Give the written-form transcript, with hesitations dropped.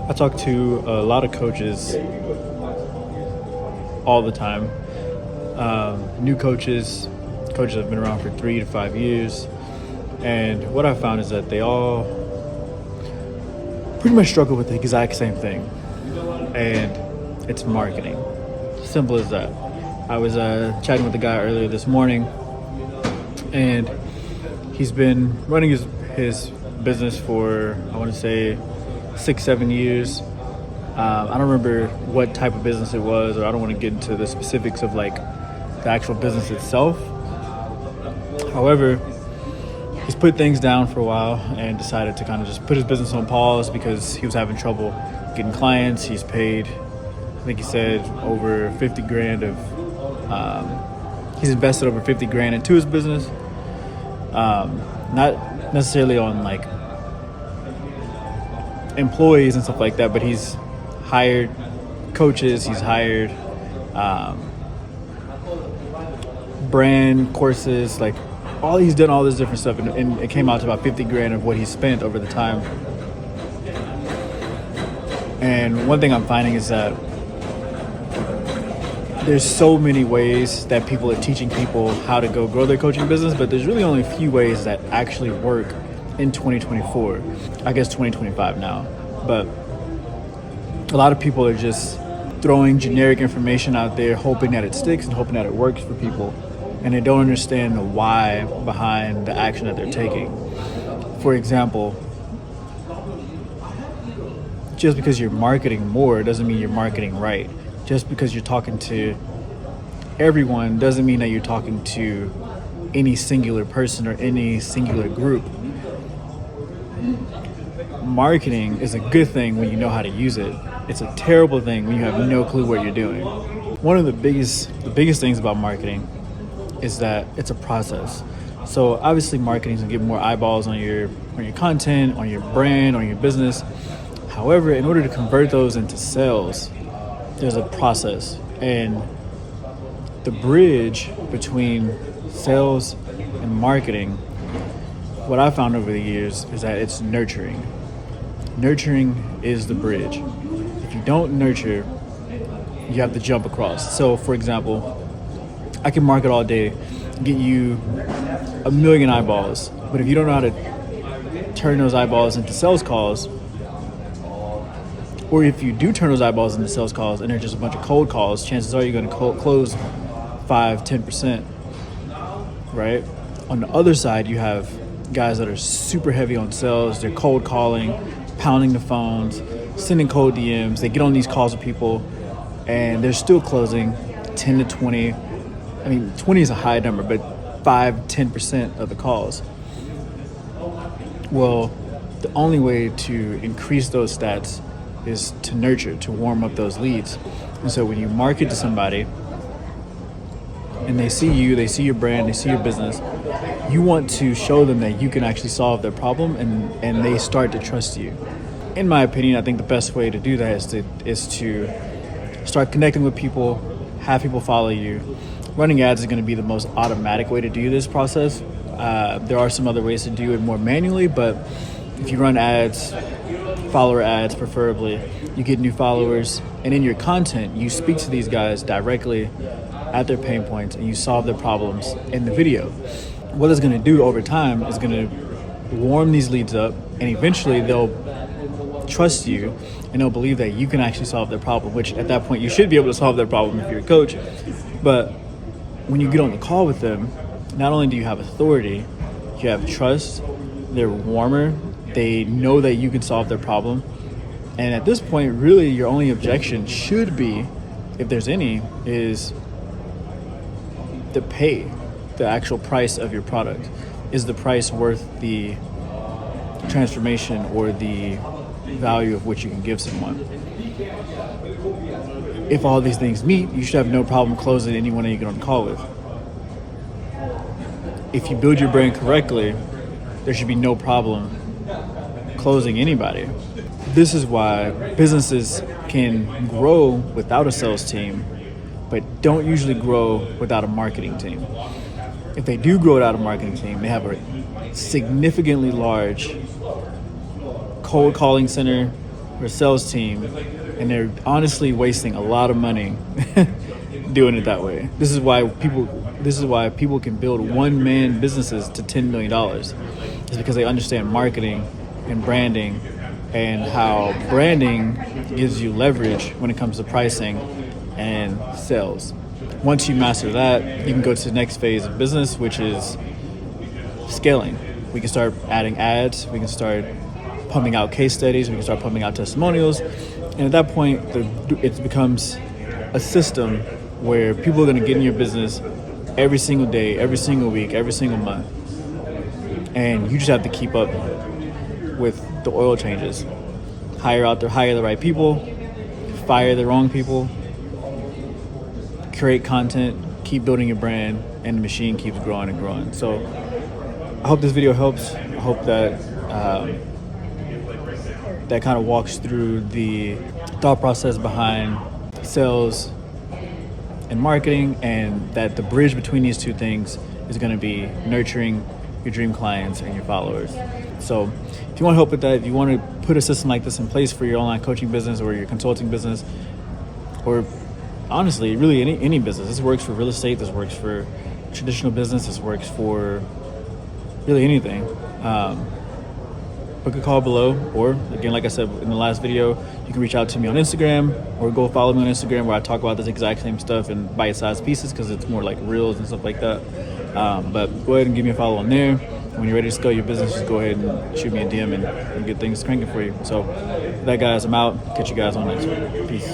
I talk to a lot of coaches all the time. New coaches that have been around for 3 to 5 years. And what I found is that they all pretty much struggle with the exact same thing. And it's marketing. Simple as that. I was chatting with a guy earlier this morning, and he's been running his business for, I want to say, 6-7 years. I don't remember what type of business it was, or I don't want to get into the specifics of like the actual business itself. However, he's put things down for a while and decided to kind of just put his business on pause because he was having trouble getting clients. He's paid, I think he said, over 50 grand of, he's invested over 50 grand into his business. Not necessarily on like employees and stuff like that, but he's hired coaches, he's hired brand courses, like he's done all this different stuff, and it came out to about 50 grand of what he spent over the time. And one thing I'm finding is that there's so many ways that people are teaching people how to go grow their coaching business, but there's really only a few ways that actually work in 2024. I guess 2025 now. But a lot of people are just throwing generic information out there, hoping that it sticks and hoping that it works for people. And they don't understand the why behind the action that they're taking. For example, just because you're marketing more doesn't mean you're marketing right. Just because you're talking to everyone doesn't mean that you're talking to any singular person or any singular group. Marketing is a good thing when you know how to use it. It's a terrible thing when you have no clue what you're doing. One of the biggest things about marketing is that it's a process. So obviously marketing is gonna get more eyeballs on your content, on your brand, on your business. However, in order to convert those into sales, there's a process, and the bridge between sales and marketing, what I found over the years is that it's nurturing. Nurturing is the bridge. If you don't nurture, you have to jump across. So for example, I can market all day, get you 1 million eyeballs, but if you don't know how to turn those eyeballs into sales calls, or if you do turn those eyeballs into sales calls and they're just a bunch of cold calls, chances are you're going to close 5-10%, right? On the other side, you have guys that are super heavy on sales. They're cold calling, pounding the phones, sending cold DMs. They get on these calls with people and they're still closing 10 to 20. I mean, 20 is a high number, but 5-10% of the calls. Well, the only way to increase those stats is to nurture, to warm up those leads. And so when you market to somebody and they see you, they see your brand, they see your business, you want to show them that you can actually solve their problem, and they start to trust you. In my opinion, I think the best way to do that is to start connecting with people, have people follow you. Running ads is going to be the most automatic way to do this process. There are some other ways to do it more manually, but if you run ads, follower ads preferably, you get new followers, and in your content you speak to these guys directly at their pain points and you solve their problems in the video. What it's going to do over time is going to warm these leads up, and eventually they'll trust you and they'll believe that you can actually solve their problem, which at that point you should be able to solve their problem if you're a coach. But when you get on the call with them, not only do you have authority, you have trust, they're warmer, they know that you can solve their problem. And at this point, really your only objection should be, if there's any, is the pay, the actual price of your product. Is the price worth the transformation or the value of what you can give someone? If all these things meet, you should have no problem closing anyone that you get on the call with. If you build your brand correctly, there should be no problem closing anybody. This is why businesses can grow without a sales team, but don't usually grow without a marketing team. If they do grow without a marketing team, they have a significantly large cold calling center, or a sales team, and they're honestly wasting a lot of money doing it that way. This is why people can build one-man businesses to $10 million. It's because they understand marketing and branding, and how branding gives you leverage when it comes to pricing and sales. Once you master that, you can go to the next phase of business, which is scaling. We can start adding ads, we can start pumping out case studies, we can start pumping out testimonials, and at that point it becomes a system where people are going to get in your business every single day, every single week, every single month, and you just have to keep up with the oil changes. Hire the right people, fire the wrong people, create content, keep building your brand, and the machine keeps growing and growing. So I hope this video helps. I hope that that kind of walks through the thought process behind sales and marketing, and that the bridge between these two things is going to be nurturing your dream clients and your followers. So if you want help with that, if you want to put a system like this in place for your online coaching business or your consulting business, or honestly, really any business, this works for real estate, this works for traditional business, this works for really anything. Book a call below, or again, like I said in the last video, you can reach out to me on Instagram, or go follow me on Instagram, where I talk about this exact same stuff in bite-sized pieces, because it's more like reels and stuff like that. But go ahead and give me a follow on there. When you're ready to scale your business, just go ahead and shoot me a DM and get things cranking for you. So with that, guys, I'm out. Catch you guys on next one. Peace.